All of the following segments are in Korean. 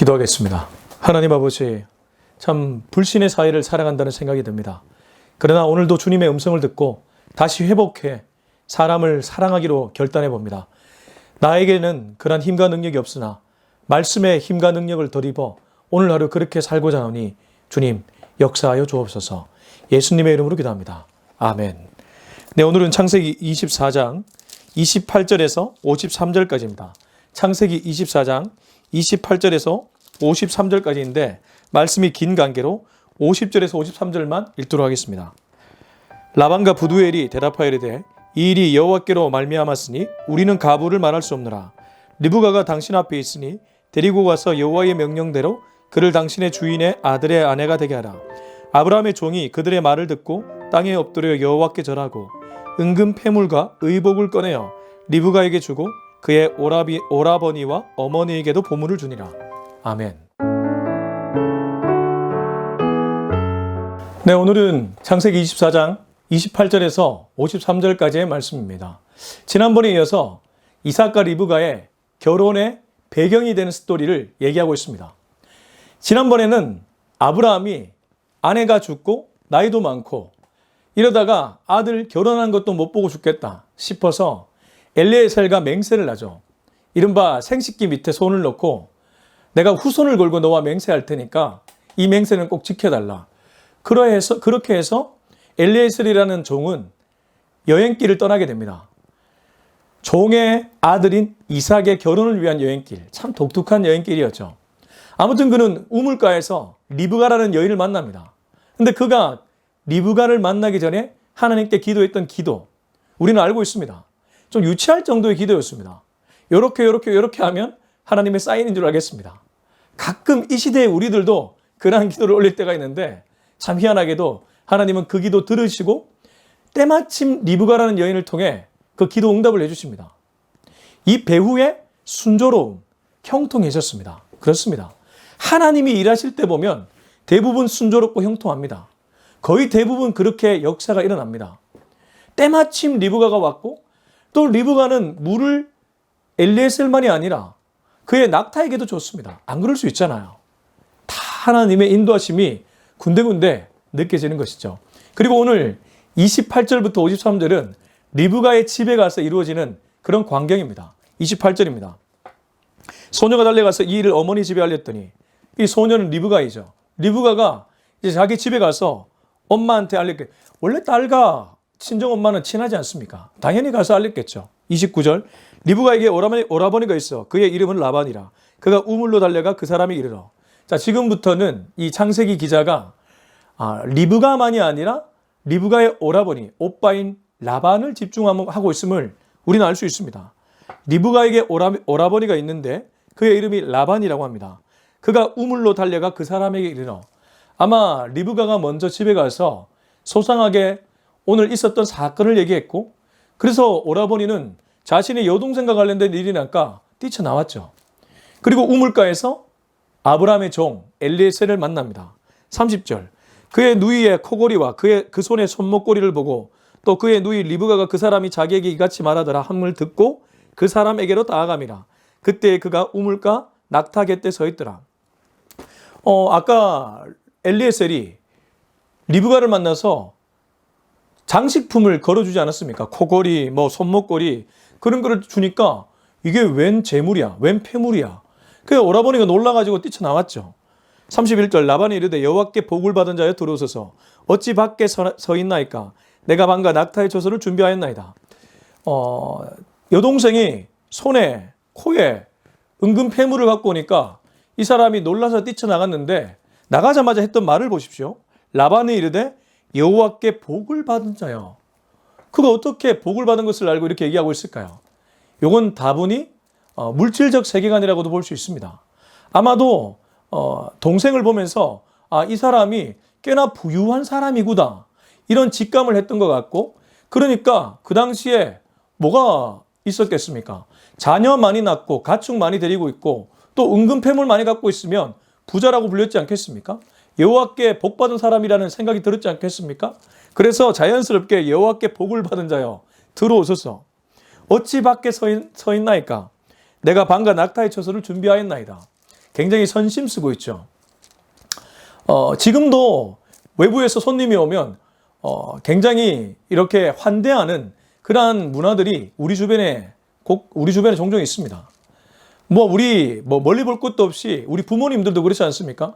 기도하겠습니다. 하나님 아버지, 참 불신의 사회를 살아간다는 생각이 듭니다. 그러나 오늘도 주님의 음성을 듣고 다시 회복해 사람을 사랑하기로 결단해 봅니다. 나에게는 그런 힘과 능력이 없으나 말씀의 힘과 능력을 덧입어 오늘 하루 그렇게 살고자 하오니 주님 역사하여 주옵소서. 예수님의 이름으로 기도합니다. 아멘. 네, 오늘은 창세기 24장 28절에서 53절까지입니다. 창세기 24장 28절에서 53절까지인데 말씀이 긴 관계로 50절에서 53절만 읽도록 하겠습니다. 라반과 부두엘이 대답하여 이르되 이 일이 여호와께로 말미암았으니 우리는 가부를 말할 수 없노라. 리브가가 당신 앞에 있으니 데리고 가서 여호와의 명령대로 그를 당신의 주인의 아들의 아내가 되게 하라. 아브라함의 종이 그들의 말을 듣고 땅에 엎드려 여호와께 절하고 은금 패물과 의복을 꺼내어 리브가에게 주고 그의 오라버니와 어머니에게도 보물을 주니라. 아멘. 네, 오늘은 창세기 24장 28절에서 53절까지의 말씀입니다. 지난번에 이어서 이삭과 리브가의 결혼의 배경이 되는 스토리를 얘기하고 있습니다. 지난번에는 아브라함이 아내가 죽고 나이도 많고 이러다가 아들 결혼한 것도 못 보고 죽겠다 싶어서 엘리에셀과 맹세를 하죠. 이른바 생식기 밑에 손을 넣고 내가 후손을 걸고 너와 맹세할 테니까 이 맹세는 꼭 지켜달라. 그렇게 해서 엘리에셀이라는 종은 여행길을 떠나게 됩니다. 종의 아들인 이삭의 결혼을 위한 여행길, 참 독특한 여행길이었죠. 아무튼 그는 우물가에서 리브가라는 여인을 만납니다. 근데 그가 리브가를 만나기 전에 하나님께 기도했던 기도, 우리는 알고 있습니다. 좀 유치할 정도의 기도였습니다. 요렇게 하면 하나님의 사인인 줄 알겠습니다. 가끔 이 시대의 우리들도 그러한 기도를 올릴 때가 있는데 참 희한하게도 하나님은 그 기도 들으시고 때마침 리브가라는 여인을 통해 그 기도 응답을 해주십니다. 이 배후의 순조로움, 형통이 있었습니다. 그렇습니다. 하나님이 일하실 때 보면 대부분 순조롭고 형통합니다. 거의 대부분 그렇게 역사가 일어납니다. 때마침 리브가가 왔고 또 리브가는 물을 엘리에셀만이 아니라 그의 낙타에게도 줬습니다. 안 그럴 수 있잖아요. 다 하나님의 인도하심이 군데군데 느껴지는 것이죠. 그리고 오늘 28절부터 53절은 리브가의 집에 가서 이루어지는 그런 광경입니다. 28절입니다. 소녀가 달려가서 이 일을 어머니 집에 알렸더니 이 소녀는 리브가이죠. 리브가가 이제 자기 집에 가서 엄마한테 알렸겠죠. 원래 딸과 친정엄마는 친하지 않습니까? 당연히 가서 알렸겠죠. 29절 리브가에게 오라버니가 있어. 그의 이름은 라반이라. 그가 우물로 달려가 그 사람이 이르러. 자, 지금부터는 이 창세기 기자가 리브가만이 아니라 리브가의 오라버니, 오빠인 라반을 집중하고 있음을 우리는 알 수 있습니다. 리브가에게 오라버니가 있는데 그의 이름이 라반이라고 합니다. 그가 우물로 달려가 그 사람에게 이르러. 아마 리브가가 먼저 집에 가서 소상하게 오늘 있었던 사건을 얘기했고 그래서 오라버니는 자신의 여동생과 관련된 일이 나니까 뛰쳐나왔죠. 그리고 우물가에서 아브라함의 종 엘리에셀을 만납니다. 30절 그의 누이의 코골이와 그 손의 손목고리를 보고 또 그의 누이 리브가가 그 사람이 자기에게 이같이 말하더라 함을 듣고 그 사람에게로 나아감이라. 그때 그가 우물가 낙타 곁에 서 있더라. 아까 엘리에셀이 리브가를 만나서 장식품을 걸어주지 않았습니까? 코골이, 손목고리 그런 거를 주니까 이게 웬 재물이야, 웬 폐물이야. 그 오라버니가 놀라가지고 뛰쳐나왔죠. 31절 라반이 이르되 여호와께 복을 받은 자여 들어오소서. 어찌 밖에 서 있나이까? 내가 방과 낙타의 처소를 준비하였나이다. 여동생이 손에 코에 은근 폐물을 갖고 오니까 이 사람이 놀라서 뛰쳐나갔는데 나가자마자 했던 말을 보십시오. 라반이 이르되 여호와께 복을 받은 자요. 그가 어떻게 복을 받은 것을 알고 이렇게 얘기하고 있을까요? 이건 다분히 물질적 세계관이라고도 볼 수 있습니다. 아마도 동생을 보면서 이 사람이 꽤나 부유한 사람이구나 이런 직감을 했던 것 같고 그러니까 그 당시에 뭐가 있었겠습니까? 자녀 많이 낳고 가축 많이 데리고 있고 또 은근 폐물 많이 갖고 있으면 부자라고 불렸지 않겠습니까? 여호와께 복 받은 사람이라는 생각이 들었지 않겠습니까? 그래서 자연스럽게 여호와께 복을 받은 자여 들어오소서. 어찌 밖에 서 있나이까? 내가 방과 낙타의 처소를 준비하였나이다. 굉장히 선심 쓰고 있죠. 지금도 외부에서 손님이 오면 굉장히 이렇게 환대하는 그러한 문화들이 우리 주변에 종종 있습니다. 우리 멀리 볼 것도 없이 우리 부모님들도 그렇지 않습니까?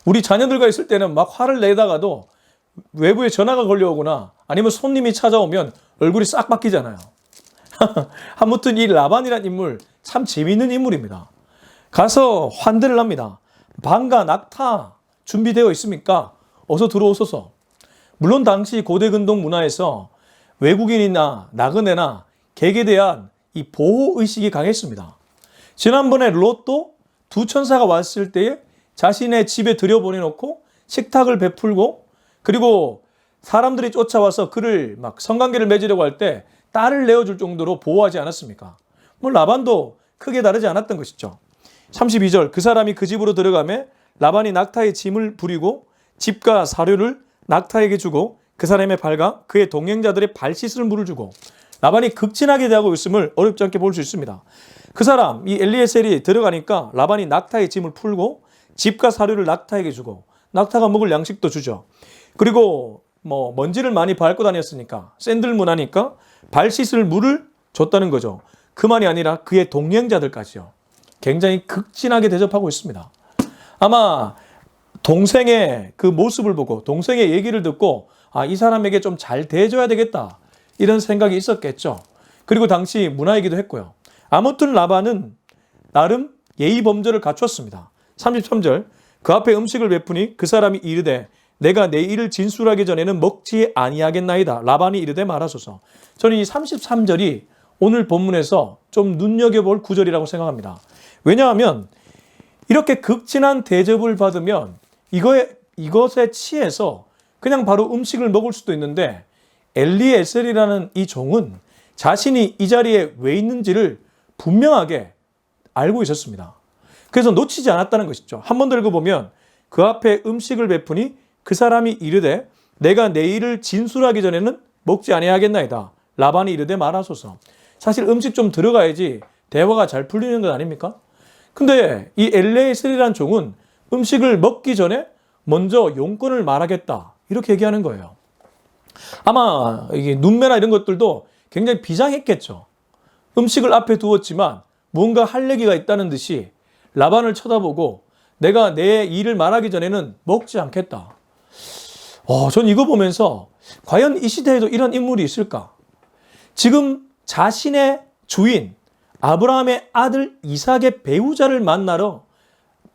우리 자녀들과 있을 때는 막 화를 내다가도 외부에 전화가 걸려오거나 아니면 손님이 찾아오면 얼굴이 싹 바뀌잖아요. 아무튼 이 라반이라는 인물 참 재미있는 인물입니다. 가서 환대를 합니다. 방과 낙타 준비되어 있습니까? 어서 들어오소서. 물론 당시 고대 근동 문화에서 외국인이나 나그네나 객에 대한 이 보호의식이 강했습니다. 지난번에 롯도 두 천사가 왔을 때에 자신의 집에 들여보내놓고 식탁을 베풀고 그리고 사람들이 쫓아와서 그를 막 성관계를 맺으려고 할 때 딸을 내어줄 정도로 보호하지 않았습니까? 라반도 크게 다르지 않았던 것이죠. 32절 그 사람이 그 집으로 들어가매 라반이 낙타의 짐을 부리고 집과 사료를 낙타에게 주고 그 사람의 발과 그의 동행자들의 발 씻을 물을 주고 라반이 극진하게 대하고 있음을 어렵지 않게 볼 수 있습니다. 그 사람 이 엘리에셀이 들어가니까 라반이 낙타의 짐을 풀고 집과 사료를 낙타에게 주고 낙타가 먹을 양식도 주죠. 그리고 먼지를 많이 밟고 다녔으니까 샌들 문화니까 발 씻을 물을 줬다는 거죠. 그만이 아니라 그의 동행자들까지요. 굉장히 극진하게 대접하고 있습니다. 아마 동생의 그 모습을 보고 동생의 얘기를 듣고 이 사람에게 좀 잘 대해줘야 되겠다 이런 생각이 있었겠죠. 그리고 당시 문화이기도 했고요. 아무튼 라반은 나름 예의 범절을 갖췄습니다. 33절 그 앞에 음식을 베푸니 그 사람이 이르되 내가 내 일을 진술하기 전에는 먹지 아니하겠나이다. 라반이 이르되 말하소서. 저는 이 33절이 오늘 본문에서 좀 눈여겨볼 구절이라고 생각합니다. 왜냐하면 이렇게 극진한 대접을 받으면 이것에 취해서 그냥 바로 음식을 먹을 수도 있는데 엘리에셀이라는 이 종은 자신이 이 자리에 왜 있는지를 분명하게 알고 있었습니다. 그래서 놓치지 않았다는 것이죠. 한 번 더 읽어보면 그 앞에 음식을 베푸니 그 사람이 이르되 내가 내 일을 진술하기 전에는 먹지 아니하겠나이다. 라반이 이르되 말하소서. 사실 음식 좀 들어가야지 대화가 잘 풀리는 것 아닙니까? 근데 이 엘리에셀이라는 종은 음식을 먹기 전에 먼저 용건을 말하겠다 이렇게 얘기하는 거예요. 아마 이게 눈매나 이런 것들도 굉장히 비장했겠죠. 음식을 앞에 두었지만 뭔가 할 얘기가 있다는 듯이 라반을 쳐다보고 내가 내 일을 말하기 전에는 먹지 않겠다. 전 이거 보면서 과연 이 시대에도 이런 인물이 있을까? 지금 자신의 주인 아브라함의 아들 이삭의 배우자를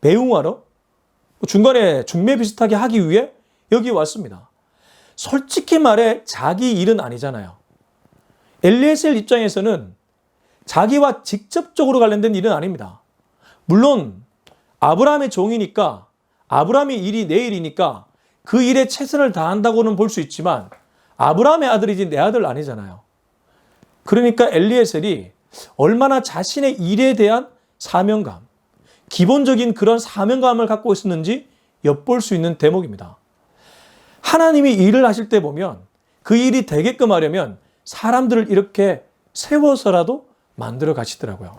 배웅하러 중간에 중매 비슷하게 하기 위해 여기 왔습니다. 솔직히 말해 자기 일은 아니잖아요. 엘리에셀 입장에서는 자기와 직접적으로 관련된 일은 아닙니다. 물론 아브라함의 종이니까 아브라함의 일이 내 일이니까 그 일에 최선을 다한다고는 볼 수 있지만 아브라함의 아들이지 내 아들 아니잖아요. 그러니까 엘리에셀이 얼마나 자신의 일에 대한 사명감, 기본적인 그런 사명감을 갖고 있었는지 엿볼 수 있는 대목입니다. 하나님이 일을 하실 때 보면 그 일이 되게끔 하려면 사람들을 이렇게 세워서라도 만들어 가시더라고요.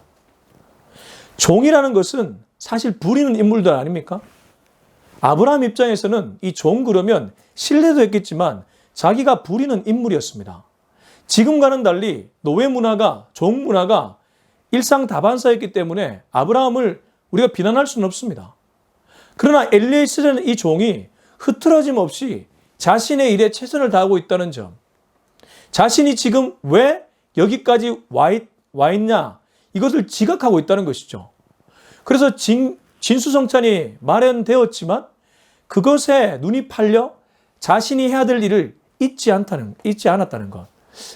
종이라는 것은 사실 부리는 인물들 아닙니까? 아브라함 입장에서는 이 종 그러면 신뢰도 했겠지만 자기가 부리는 인물이었습니다. 지금과는 달리 노예 문화가, 종 문화가 일상다반사였기 때문에 아브라함을 우리가 비난할 수는 없습니다. 그러나 엘리에셀은 이 종이 흐트러짐 없이 자신의 일에 최선을 다하고 있다는 점, 자신이 지금 왜 여기까지 와 있냐 이것을 지각하고 있다는 것이죠. 그래서 진수성찬이 마련되었지만 그것에 눈이 팔려 자신이 해야 될 일을 잊지 않았다는 것.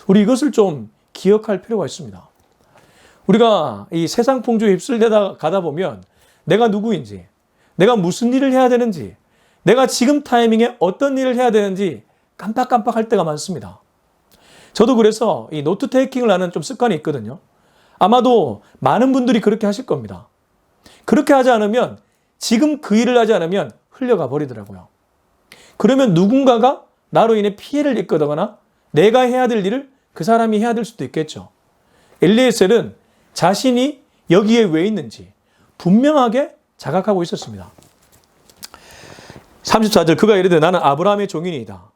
우리 이것을 좀 기억할 필요가 있습니다. 우리가 이 세상 풍조에 휩쓸려다 가다 보면 내가 누구인지, 내가 무슨 일을 해야 되는지, 내가 지금 타이밍에 어떤 일을 해야 되는지 깜빡깜빡할 때가 많습니다. 저도 그래서 이 노트 테이킹을 하는 좀 습관이 있거든요. 아마도 많은 분들이 그렇게 하실 겁니다. 그렇게 하지 않으면 지금 그 일을 하지 않으면 흘려가 버리더라고요. 그러면 누군가가 나로 인해 피해를 입거나 내가 해야 될 일을 그 사람이 해야 될 수도 있겠죠. 엘리에셀은 자신이 여기에 왜 있는지 분명하게 자각하고 있었습니다. 34절 그가 이르되 나는 아브라함의 종이니이다.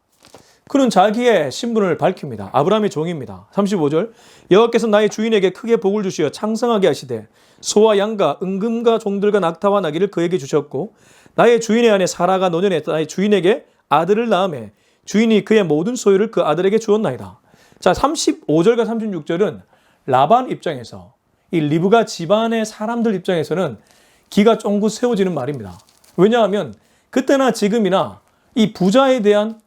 그는 자기의 신분을 밝힙니다. 아브라함의 종입니다. 35절 여호와께서 나의 주인에게 크게 복을 주시어 창성하게 하시되 소와 양과 은금과 종들과 낙타와 나귀를 그에게 주셨고 나의 주인의 아내 사라가 노년에 나의 주인에게 아들을 낳음에 주인이 그의 모든 소유를 그 아들에게 주었나이다. 자, 35절과 36절은 라반 입장에서 이 리브가 집안의 사람들 입장에서는 기가 쫑긋 세워지는 말입니다. 왜냐하면 그때나 지금이나 이 부자에 대한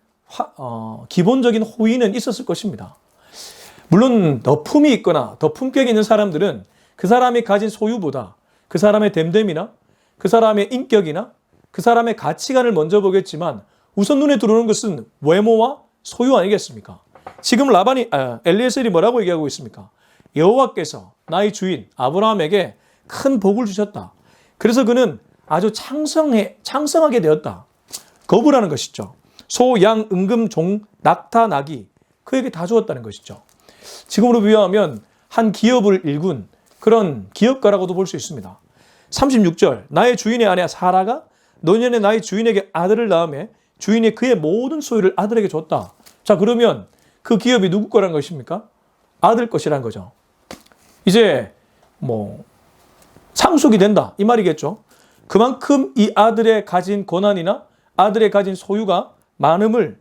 기본적인 호의는 있었을 것입니다. 물론 더 품이 있거나 더 품격이 있는 사람들은 그 사람이 가진 소유보다 그 사람의 됨됨이나 그 사람의 인격이나 그 사람의 가치관을 먼저 보겠지만 우선 눈에 들어오는 것은 외모와 소유 아니겠습니까? 지금 엘리에셀이 뭐라고 얘기하고 있습니까? 여호와께서 나의 주인 아브라함에게 큰 복을 주셨다. 그래서 그는 아주 창성하게 되었다. 거부라는 것이죠. 소, 양, 은금, 종, 낙타, 나귀 그에게 다 주었다는 것이죠. 지금으로 비유하면 한 기업을 일군 그런 기업가라고도 볼 수 있습니다. 36절 나의 주인의 아내 사라가 노년에 나의 주인에게 아들을 낳음에 주인이 그의 모든 소유를 아들에게 줬다. 자, 그러면 그 기업이 누구 거란 것입니까? 아들 것이란 거죠. 이제 상속이 된다 이 말이겠죠. 그만큼 이 아들의 가진 권한이나 아들의 가진 소유가 많음을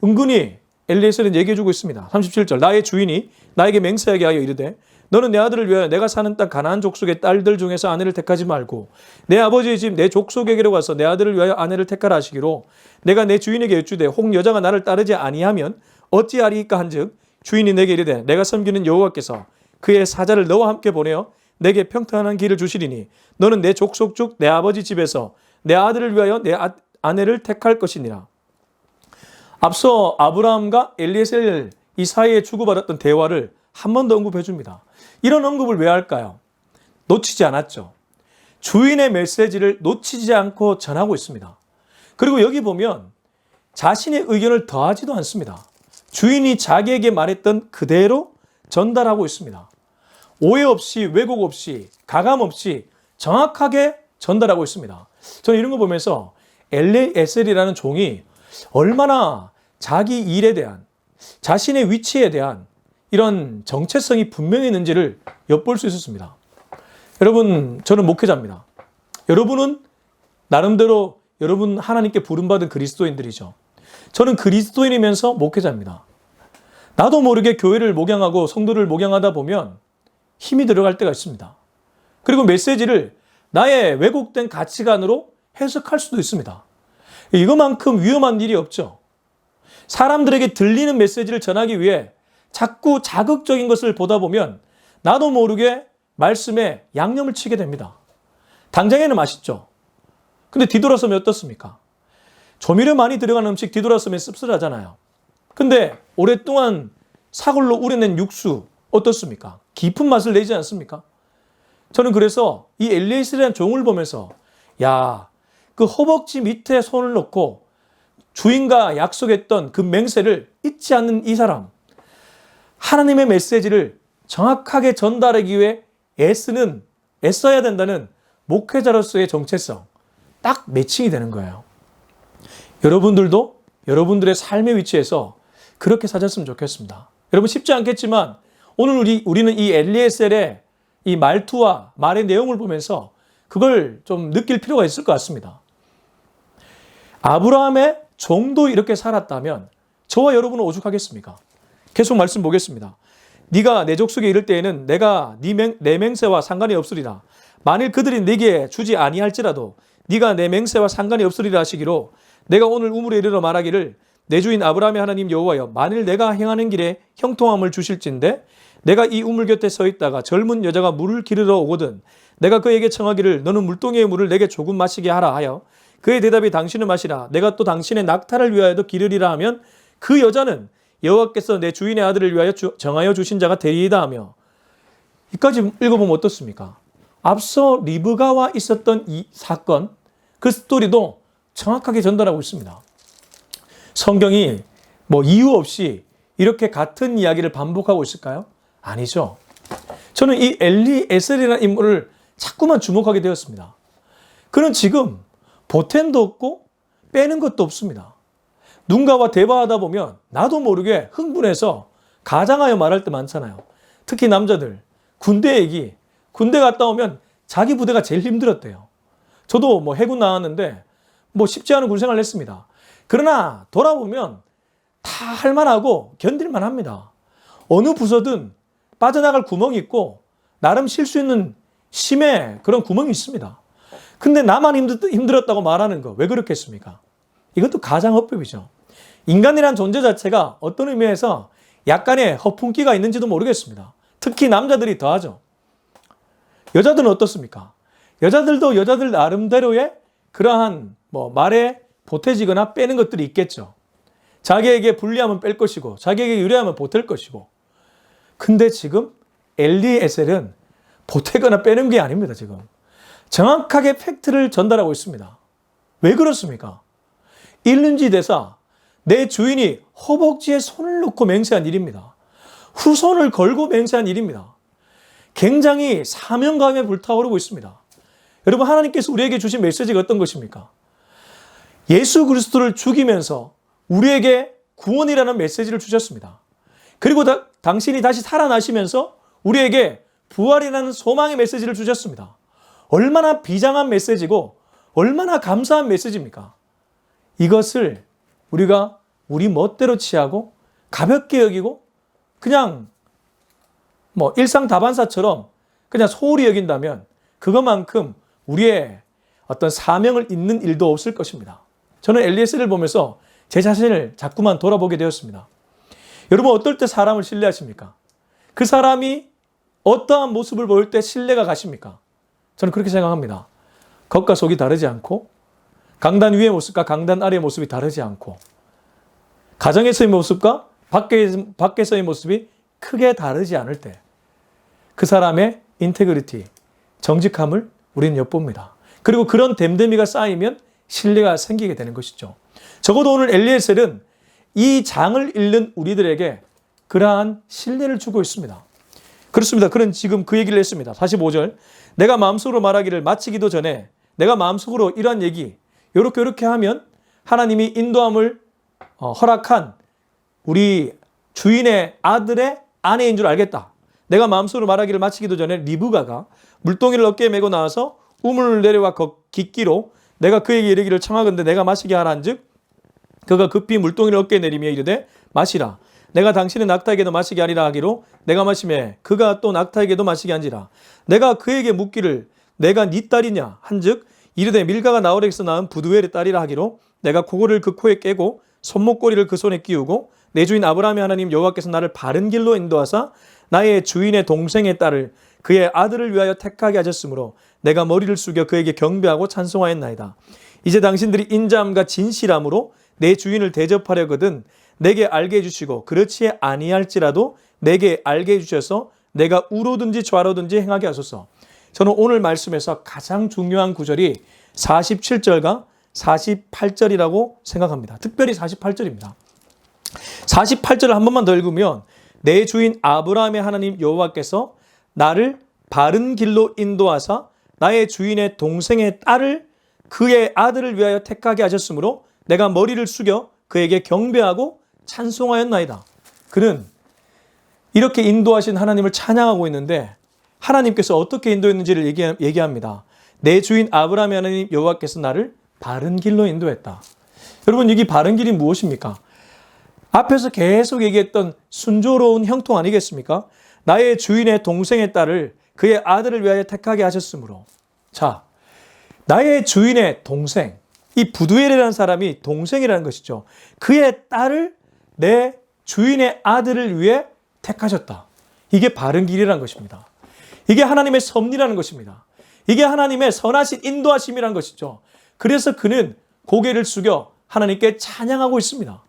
은근히 엘리에셀은 얘기해주고 있습니다. 37절 나의 주인이 나에게 맹세하게 하여 이르되 너는 내 아들을 위하여 내가 사는 땅 가나안 족속의 딸들 중에서 아내를 택하지 말고 내 아버지의 집 내 족속에게로 가서 내 아들을 위하여 아내를 택하라 하시기로 내가 내 주인에게 여쭈되 혹 여자가 나를 따르지 아니하면 어찌하리이까 한즉 주인이 내게 이르되 내가 섬기는 여호와께서 그의 사자를 너와 함께 보내어 내게 평탄한 길을 주시리니 너는 내 족속 중 내 아버지 집에서 내 아들을 위하여 내 아내를 택할 것이니라. 앞서 아브라함과 엘리에셀 이 사이에 주고받았던 대화를 한 번 더 언급해 줍니다. 이런 언급을 왜 할까요? 놓치지 않았죠. 주인의 메시지를 놓치지 않고 전하고 있습니다. 그리고 여기 보면 자신의 의견을 더하지도 않습니다. 주인이 자기에게 말했던 그대로 전달하고 있습니다. 오해 없이 왜곡 없이 가감 없이 정확하게 전달하고 있습니다. 저는 이런 거 보면서 엘리에셀이라는 종이 얼마나 자기 일에 대한 자신의 위치에 대한 이런 정체성이 분명히 있는지를 엿볼 수 있었습니다. 여러분, 저는 목회자입니다. 여러분은 나름대로 여러분 하나님께 부름받은 그리스도인들이죠. 저는 그리스도인이면서 목회자입니다. 나도 모르게 교회를 목양하고 성도를 목양하다 보면 힘이 들어갈 때가 있습니다. 그리고 메시지를 나의 왜곡된 가치관으로 해석할 수도 있습니다. 이거만큼 위험한 일이 없죠. 사람들에게 들리는 메시지를 전하기 위해 자꾸 자극적인 것을 보다 보면 나도 모르게 말씀에 양념을 치게 됩니다. 당장에는 맛있죠. 근데 뒤돌아서면 어떻습니까? 조미료 많이 들어가는 음식 뒤돌아서면 씁쓸하잖아요. 근데 오랫동안 사골로 우려낸 육수 어떻습니까? 깊은 맛을 내지 않습니까? 저는 그래서 이 엘리에셀이라는 종을 보면서 그 허벅지 밑에 손을 넣고 주인과 약속했던 그 맹세를 잊지 않는 이 사람, 하나님의 메시지를 정확하게 전달하기 위해 애써야 된다는 목회자로서의 정체성 딱 매칭이 되는 거예요. 여러분들도 여러분들의 삶의 위치에서 그렇게 사셨으면 좋겠습니다. 여러분 쉽지 않겠지만 오늘 우리는 이 엘리에셀의 이 말투와 말의 내용을 보면서 그걸 좀 느낄 필요가 있을 것 같습니다. 아브라함의 종도 이렇게 살았다면 저와 여러분은 오죽하겠습니까? 계속 말씀 보겠습니다. 네가 내 족속에 이를 때에는 내가 내 맹세와 상관이 없으리라. 만일 그들이 네게 주지 아니할지라도 네가 내 맹세와 상관이 없으리라 하시기로 내가 오늘 우물에 이르러 말하기를 내 주인 아브라함의 하나님 여호와여 만일 내가 행하는 길에 형통함을 주실진데 내가 이 우물 곁에 서 있다가 젊은 여자가 물을 기르러 오거든 내가 그에게 청하기를 너는 물동이의 물을 내게 조금 마시게 하라 하여 그의 대답이 당신은 마시라 내가 또 당신의 낙타를 위하여도 기르리라 하면 그 여자는 여호와께서 내 주인의 아들을 위하여 정하여 주신 자가 되리이다 하며 이까지 읽어보면 어떻습니까? 앞서 리브가와 있었던 이 사건 그 스토리도 정확하게 전달하고 있습니다. 성경이 이유 없이 이렇게 같은 이야기를 반복하고 있을까요? 아니죠. 저는 이 엘리에셀이라는 인물을 자꾸만 주목하게 되었습니다. 그는 지금 보탬도 없고 빼는 것도 없습니다. 누군가와 대화하다 보면 나도 모르게 흥분해서 가장하여 말할 때 많잖아요. 특히 남자들, 군대 얘기, 군대 갔다 오면 자기 부대가 제일 힘들었대요. 저도 뭐 해군 나왔는데 뭐 쉽지 않은 군생활을 했습니다. 그러나 돌아보면 다 할만하고 견딜만 합니다. 어느 부서든 빠져나갈 구멍이 있고 나름 쉴 수 있는 심해 그런 구멍이 있습니다. 근데 나만 힘들었다고 말하는 거 왜 그렇겠습니까? 이것도 가장헌법이죠. 인간이란 존재 자체가 어떤 의미에서 약간의 허풍기가 있는지도 모르겠습니다. 특히 남자들이 더하죠. 여자들은 어떻습니까? 여자들도 여자들 나름대로의 그러한 말에 보태지거나 빼는 것들이 있겠죠. 자기에게 불리하면 뺄 것이고 자기에게 유리하면 보탤 것이고. 근데 지금 엘리에셀은 보태거나 빼는 게 아닙니다. 지금 정확하게 팩트를 전달하고 있습니다. 왜 그렇습니까? 일륜지 대사, 내 주인이 허벅지에 손을 놓고 맹세한 일입니다. 후손을 걸고 맹세한 일입니다. 굉장히 사명감에 불타오르고 있습니다. 여러분, 하나님께서 우리에게 주신 메시지가 어떤 것입니까? 예수 그리스도를 죽이면서 우리에게 구원이라는 메시지를 주셨습니다. 그리고 당신이 다시 살아나시면서 우리에게 부활이라는 소망의 메시지를 주셨습니다. 얼마나 비장한 메시지고 얼마나 감사한 메시지입니까? 이것을 우리가 우리 멋대로 취하고 가볍게 여기고 그냥 일상다반사처럼 그냥 소홀히 여긴다면 그것만큼 우리의 어떤 사명을 잇는 일도 없을 것입니다. 저는 엘리에셀을 보면서 제 자신을 자꾸만 돌아보게 되었습니다. 여러분, 어떨 때 사람을 신뢰하십니까? 그 사람이 어떠한 모습을 보일 때 신뢰가 가십니까? 저는 그렇게 생각합니다. 겉과 속이 다르지 않고 강단 위의 모습과 강단 아래의 모습이 다르지 않고 가정에서의 모습과 밖에서의 모습이 크게 다르지 않을 때 그 사람의 인테그리티, 정직함을 우리는 엿봅니다. 그리고 그런 됨됨이가 쌓이면 신뢰가 생기게 되는 것이죠. 적어도 오늘 엘리에셀은 이 장을 읽는 우리들에게 그러한 신뢰를 주고 있습니다. 그렇습니다. 그는 지금 그 얘기를 했습니다. 45절. 내가 마음속으로 말하기를 마치기도 전에 내가 마음속으로 이러한 얘기 요렇게 하면 하나님이 인도함을 허락한 우리 주인의 아들의 아내인 줄 알겠다. 내가 마음속으로 말하기를 마치기도 전에 리브가가 물동이를 어깨에 메고 나와서 우물을 내려와 깃기로 내가 그에게 이르기를 청하건대 내가 마시게 하라 한즉 그가 급히 물동이를 어깨에 내리며 이르되 마시라. 내가 당신의 낙타에게도 마시게 하리라 하기로 내가 마시매 그가 또 낙타에게도 마시게 한지라. 내가 그에게 묻기를 내가 네 딸이냐 한즉 이르되 밀가가 나홀에게서 낳은 부두엘의 딸이라 하기로 내가 고거를 그 코에 깨고 손목고리를 그 손에 끼우고 내 주인 아브라함의 하나님 여호와께서 나를 바른 길로 인도하사 나의 주인의 동생의 딸을 그의 아들을 위하여 택하게 하셨으므로 내가 머리를 숙여 그에게 경배하고 찬송하였나이다. 이제 당신들이 인자함과 진실함으로 내 주인을 대접하려거든 내게 알게 해주시고 그렇지 아니할지라도 내게 알게 해주셔서 내가 우로든지 좌로든지 행하게 하소서. 저는 오늘 말씀에서 가장 중요한 구절이 47절과 48절이라고 생각합니다. 특별히 48절입니다. 48절을 한 번만 더 읽으면 내 주인 아브라함의 하나님 여호와께서 나를 바른 길로 인도하사 나의 주인의 동생의 딸을 그의 아들을 위하여 택하게 하셨으므로 내가 머리를 숙여 그에게 경배하고 찬송하였나이다. 그는 이렇게 인도하신 하나님을 찬양하고 있는데 하나님께서 어떻게 인도했는지를 얘기합니다. 내 주인 아브라함의 하나님 여호와께서 나를 바른 길로 인도했다. 여러분, 여기 바른 길이 무엇입니까? 앞에서 계속 얘기했던 순조로운 형통 아니겠습니까? 나의 주인의 동생의 딸을 그의 아들을 위하여 택하게 하셨으므로. 자, 나의 주인의 동생, 이 부두엘이라는 사람이 동생이라는 것이죠. 그의 딸을 내 주인의 아들을 위해 택하셨다. 이게 바른 길이라는 것입니다. 이게 하나님의 섭리라는 것입니다. 이게 하나님의 선하신 인도하심이라는 것이죠. 그래서 그는 고개를 숙여 하나님께 찬양하고 있습니다.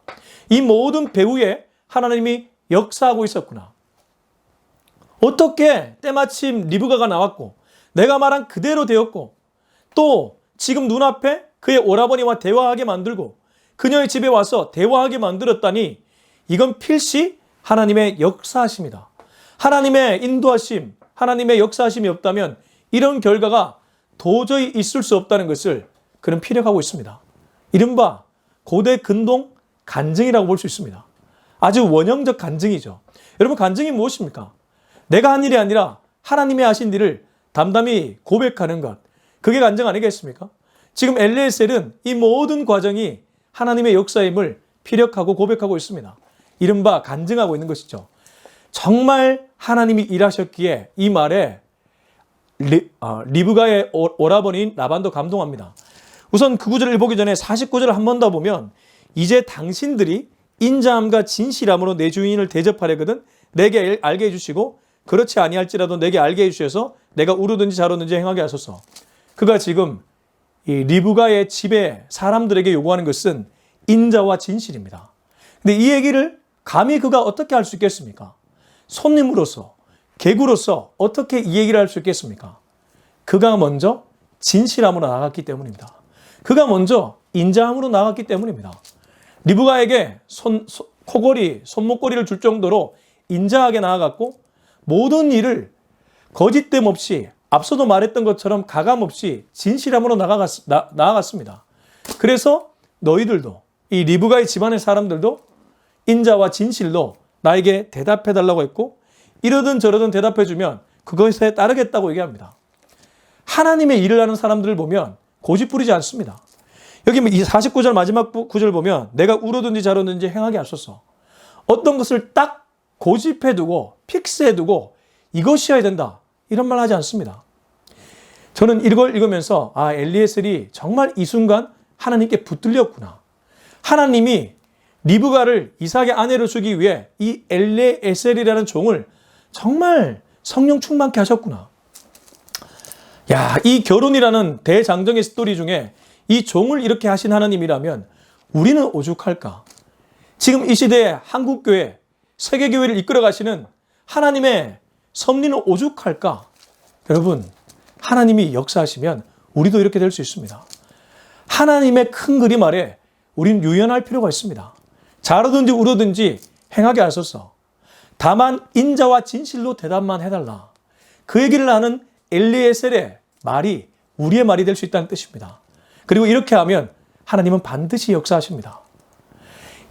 이 모든 배후에 하나님이 역사하고 있었구나. 어떻게 때마침 리브가가 나왔고 내가 말한 그대로 되었고 또 지금 눈앞에 그의 오라버니와 대화하게 만들고 그녀의 집에 와서 대화하게 만들었다니 이건 필시 하나님의 역사하심이다. 하나님의 인도하심, 하나님의 역사하심이 없다면 이런 결과가 도저히 있을 수 없다는 것을 그는 피력하고 있습니다. 이른바 고대 근동 간증이라고 볼 수 있습니다. 아주 원형적 간증이죠. 여러분, 간증이 무엇입니까? 내가 한 일이 아니라 하나님이 하신 일을 담담히 고백하는 것. 그게 간증 아니겠습니까? 지금 엘리에셀은 이 모든 과정이 하나님의 역사임을 피력하고 고백하고 있습니다. 이른바 간증하고 있는 것이죠. 정말 하나님이 일하셨기에 이 말에 리브가의 오라버니인 라반도 감동합니다. 우선 그 구절을 보기 전에 49절을 한 번 더 보면 이제 당신들이 인자함과 진실함으로 내 주인을 대접하려거든 내게 알게 해주시고 그렇지 아니할지라도 내게 알게 해주셔서 내가 우르든지 자르든지 행하게 하소서. 그가 지금 이 리브가의 집에 사람들에게 요구하는 것은 인자와 진실입니다. 근데 이 얘기를 감히 그가 어떻게 할 수 있겠습니까? 손님으로서, 개구로서 어떻게 이 얘기를 할 수 있겠습니까? 그가 먼저 진실함으로 나갔기 때문입니다. 그가 먼저 인자함으로 나갔기 때문입니다. 리브가에게 코골이, 손목걸이를 줄 정도로 인자하게 나아갔고 모든 일을 거짓됨 없이 앞서도 말했던 것처럼 가감 없이 진실함으로 나아갔습니다. 그래서 너희들도 이 리브가의 집안의 사람들도 인자와 진실로 나에게 대답해달라고 했고 이러든 저러든 대답해주면 그것에 따르겠다고 얘기합니다. 하나님의 일을 하는 사람들을 보면 고집 부리지 않습니다. 여기 이 49절 마지막 구절 보면 내가 우르든지 자르든지 행하게 하소서. 어떤 것을 딱 고집해두고 픽스해두고 이것이어야 된다 이런 말 하지 않습니다. 저는 이걸 읽으면서 엘리에셀이 정말 이 순간 하나님께 붙들렸구나. 하나님이 리브가를 이삭의 아내로 주기 위해 이 엘리에셀이라는 종을 정말 성령 충만케 하셨구나. 야, 이 결혼이라는 대장정의 스토리 중에 이 종을 이렇게 하신 하나님이라면 우리는 오죽할까? 지금 이 시대에 한국교회, 세계교회를 이끌어 가시는 하나님의 섭리는 오죽할까? 여러분, 하나님이 역사하시면 우리도 이렇게 될 수 있습니다. 하나님의 큰 그림 아래 우리는 유연할 필요가 있습니다. 자르든지 우르든지 행하게 하소서. 다만 인자와 진실로 대답만 해달라. 그 얘기를 하는 엘리에셀의 말이 우리의 말이 될 수 있다는 뜻입니다. 그리고 이렇게 하면 하나님은 반드시 역사하십니다.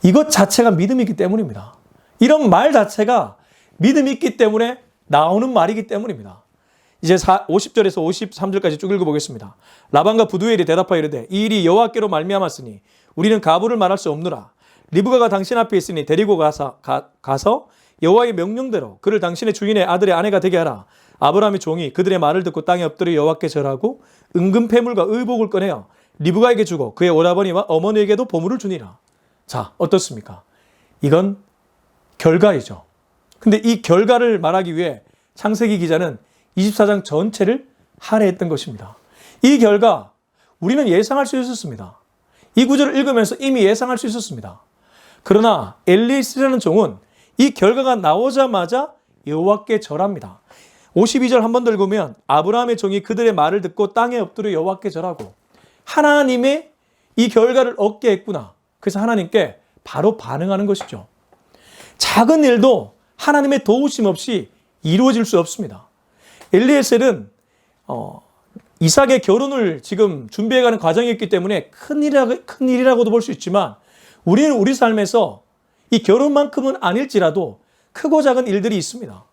이것 자체가 믿음이기 때문입니다. 이런 말 자체가 믿음이 있기 때문에 나오는 말이기 때문입니다. 이제 50절에서 53절까지 쭉 읽어보겠습니다. 라반과 부두엘이 대답하여 이르되 이 일이 여호와께로 말미암았으니 우리는 가부를 말할 수 없노라. 리브가가 당신 앞에 있으니 데리고 가서 여호와의 명령대로 그를 당신의 주인의 아들의 아내가 되게 하라. 아브라함의 종이 그들의 말을 듣고 땅에 엎드려 여호와께 절하고 은금 패물과 의복을 꺼내어 리브가에게 주고 그의 오라버니와 어머니에게도 보물을 주니라. 자, 어떻습니까? 이건 결과이죠. 근데 이 결과를 말하기 위해 창세기 기자는 24장 전체를 할애했던 것입니다. 이 결과 우리는 예상할 수 있었습니다. 이 구절을 읽으면서 이미 예상할 수 있었습니다. 그러나 엘리에셀이라는 종은 이 결과가 나오자마자 여호와께 절합니다. 52절 한 번 더 읽으면 아브라함의 종이 그들의 말을 듣고 땅에 엎드려 여호와께 절하고 하나님의 이 결과를 얻게 했구나. 그래서 하나님께 바로 반응하는 것이죠. 작은 일도 하나님의 도우심 없이 이루어질 수 없습니다. 엘리에셀은 이삭의 결혼을 지금 준비해가는 과정이었기 때문에 큰 일이라고도 볼 수 있지만 우리는 우리 삶에서 이 결혼만큼은 아닐지라도 크고 작은 일들이 있습니다.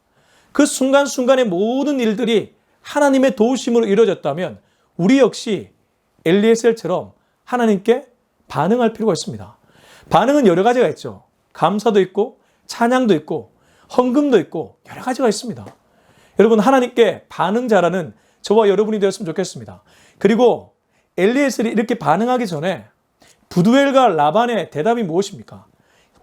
그 순간순간의 모든 일들이 하나님의 도우심으로 이루어졌다면 우리 역시 엘리에셀처럼 하나님께 반응할 필요가 있습니다. 반응은 여러 가지가 있죠. 감사도 있고 찬양도 있고 헌금도 있고 여러 가지가 있습니다. 여러분, 하나님께 반응 잘하는 저와 여러분이 되었으면 좋겠습니다. 그리고 엘리에셀이 이렇게 반응하기 전에 부두엘과 라반의 대답이 무엇입니까?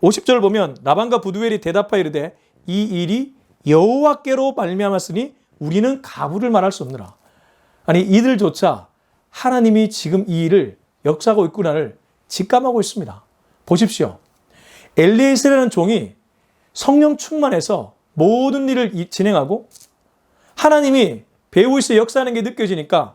50절 보면 라반과 부두엘이 대답하여 이르되 이 일이 여호와께로 말미암았으니 우리는 가부를 말할 수 없느라. 아니, 이들조차 하나님이 지금 이 일을 역사하고 있구나를 직감하고 있습니다. 보십시오. 엘리에셀이라는 종이 성령 충만해서 모든 일을 진행하고 하나님이 배후에서 역사하는 게 느껴지니까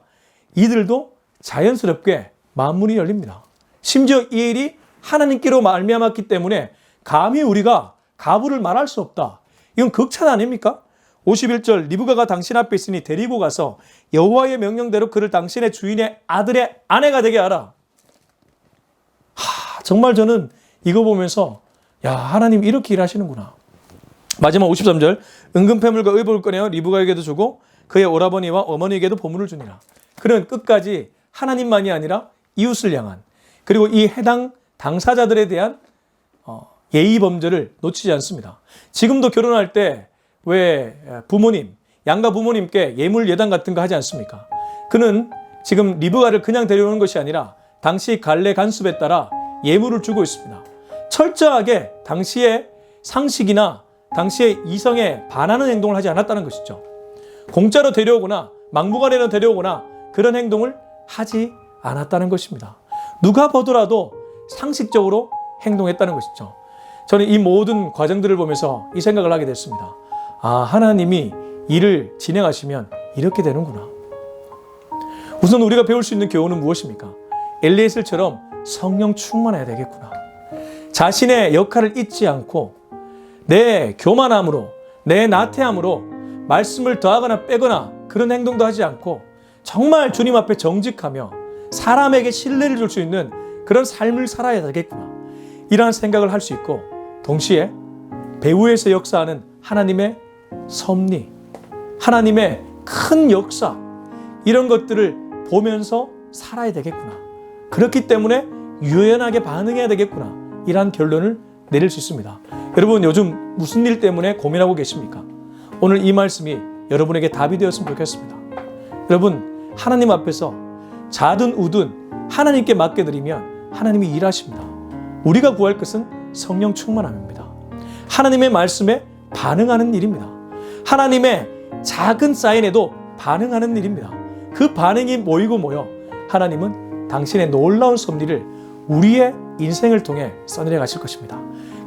이들도 자연스럽게 만문이 열립니다. 심지어 이 일이 하나님께로 말미암았기 때문에 감히 우리가 가부를 말할 수 없다. 이건 극찬 아닙니까? 51절 리브가가 당신 앞에 있으니 데리고 가서 여호와의 명령대로 그를 당신의 주인의 아들의 아내가 되게 하라. 정말 저는 이거 보면서 야, 하나님 이렇게 일하시는구나. 마지막 53절 은금패물과 의복을 꺼내어 리브가에게도 주고 그의 오라버니와 어머니에게도 보물을 주니라. 그는 끝까지 하나님만이 아니라 이웃을 향한 그리고 이 해당 당사자들에 대한 예의 범절을 놓치지 않습니다. 지금도 결혼할 때 왜 부모님, 양가 부모님께 예물 예당 같은 거 하지 않습니까? 그는 지금 리브가를 그냥 데려오는 것이 아니라 당시 갈래 간습에 따라 예물을 주고 있습니다. 철저하게 당시의 상식이나 당시의 이성에 반하는 행동을 하지 않았다는 것이죠. 공짜로 데려오거나 막무가내로 데려오거나 그런 행동을 하지 않았다는 것입니다. 누가 보더라도 상식적으로 행동했다는 것이죠. 저는 이 모든 과정들을 보면서 이 생각을 하게 됐습니다. 하나님이 일을 진행하시면 이렇게 되는구나. 우선 우리가 배울 수 있는 교훈은 무엇입니까? 엘리에셀처럼 성령 충만해야 되겠구나. 자신의 역할을 잊지 않고 내 교만함으로, 내 나태함으로 말씀을 더하거나 빼거나 그런 행동도 하지 않고 정말 주님 앞에 정직하며 사람에게 신뢰를 줄 수 있는 그런 삶을 살아야 되겠구나. 이러한 생각을 할 수 있고 동시에 배후에서 역사하는 하나님의 섭리, 하나님의 큰 역사 이런 것들을 보면서 살아야 되겠구나. 그렇기 때문에 유연하게 반응해야 되겠구나. 이러한 결론을 내릴 수 있습니다. 여러분 요즘 무슨 일 때문에 고민하고 계십니까? 오늘 이 말씀이 여러분에게 답이 되었으면 좋겠습니다. 여러분 하나님 앞에서 자든 우든 하나님께 맡겨드리면 하나님이 일하십니다. 우리가 구할 것은 성령 충만함입니다. 하나님의 말씀에 반응하는 일입니다. 하나님의 작은 사인에도 반응하는 일입니다. 그 반응이 모이고 모여 하나님은 당신의 놀라운 섭리를 우리의 인생을 통해 써내려 가실 것입니다.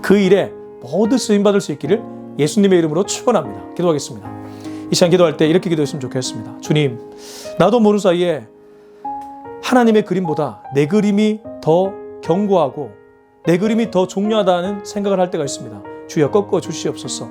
그 일에 모두 쓰임받을 수 있기를 예수님의 이름으로 축원합니다. 기도하겠습니다. 이 시간 기도할 때 이렇게 기도했으면 좋겠습니다. 주님, 나도 모르는 사이에 하나님의 그림보다 내 그림이 더 견고하고 내 그림이 더 중요하다는 생각을 할 때가 있습니다. 주여 꺾어 주시옵소서.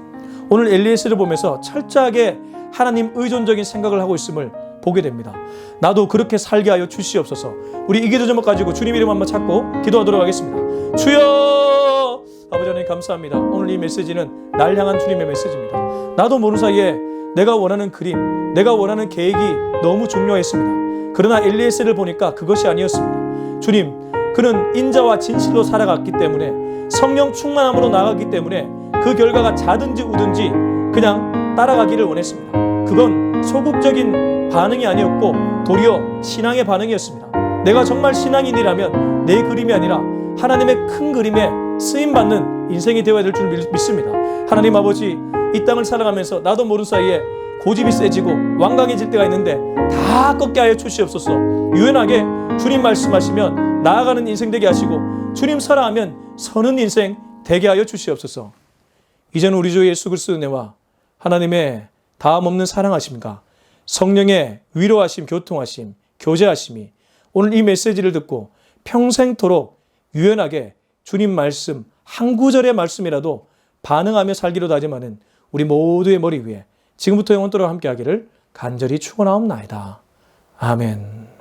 오늘 엘리에셀을 보면서 철저하게 하나님 의존적인 생각을 하고 있음을 보게 됩니다. 나도 그렇게 살게 하여 주시옵소서. 우리 이 기도 제목 가지고 주님 이름 한번 찾고 기도하도록 하겠습니다. 주여! 아버지 하나님 감사합니다. 오늘 이 메시지는 날 향한 주님의 메시지입니다. 나도 모르는 사이에 내가 원하는 그림, 내가 원하는 계획이 너무 중요했습니다. 그러나 엘리에셀을 보니까 그것이 아니었습니다. 주님, 그는 인자와 진실로 살아갔기 때문에 성령 충만함으로 나가기 때문에 그 결과가 자든지 우든지 그냥 따라가기를 원했습니다. 그건 소극적인 반응이 아니었고 도리어 신앙의 반응이었습니다. 내가 정말 신앙인이라면 내 그림이 아니라 하나님의 큰 그림에 쓰임받는 인생이 되어야 될 줄 믿습니다. 하나님 아버지, 이 땅을 살아가면서 나도 모르는 사이에 고집이 세지고 완강해질 때가 있는데 다 꺾게 하여 주시옵소서. 유연하게 주님 말씀하시면 나아가는 인생 되게 하시고 주님 살아가면 서는 인생 되게 하여 주시옵소서. 이제는 우리 주 예수 그리스도의 은혜와 하나님의 다함없는 사랑하심과 성령의 위로하심, 교통하심, 교제하심이 오늘 이 메시지를 듣고 평생토록 유연하게 주님 말씀 한 구절의 말씀이라도 반응하며 살기로 다짐하는 우리 모두의 머리 위에 지금부터 영원토록 함께하기를 간절히 축원하옵나이다. 아멘.